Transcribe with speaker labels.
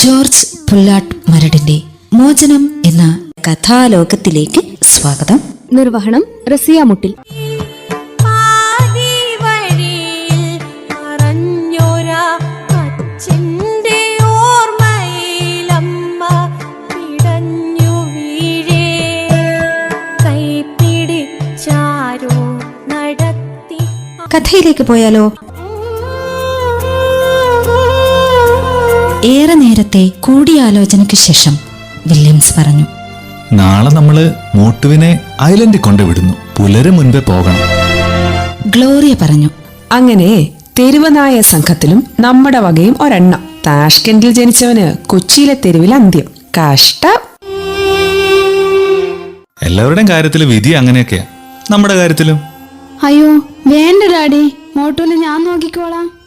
Speaker 1: George Pullatt മരടിന്റെ മോചനം എന്ന കഥാലോകത്തിലേക്ക് സ്വാഗതം.
Speaker 2: നിർവഹണം റസിയ മുട്ടിൽ.
Speaker 1: കഥയിലേക്ക് പോയാലോ? ഏറെ നേരത്തെ കൂടിയാലോചനയ്ക്ക് ശേഷം വില്യംസ് പറഞ്ഞു,
Speaker 3: നാളെ നമ്മള് മോട്ടുവിനെ ഐലൻഡിൽ കൊണ്ടുവിടുന്നു. പുലര് മുൻപേ പോകണം.
Speaker 1: ഗ്ലോറിയ പറഞ്ഞു.
Speaker 4: അങ്ങനെ തെരുവനായ സംഘത്തിലും നമ്മുടെ വകയും ഒരെണ്ണം. താഷ്കെൻഡിൽ ജനിച്ചവന് കൊച്ചിയിലെ തെരുവിൽ അന്ത്യം. കഷ്ടം.
Speaker 3: എല്ലാവരുടെയും കാര്യത്തില് വിധി അങ്ങനെയൊക്കെയാ. നമ്മുടെ കാര്യത്തിലും.
Speaker 2: അയ്യോ വേണ്ട ഡാഡി, മോട്ടൂന് ഞാൻ നോക്കിക്കോളാം.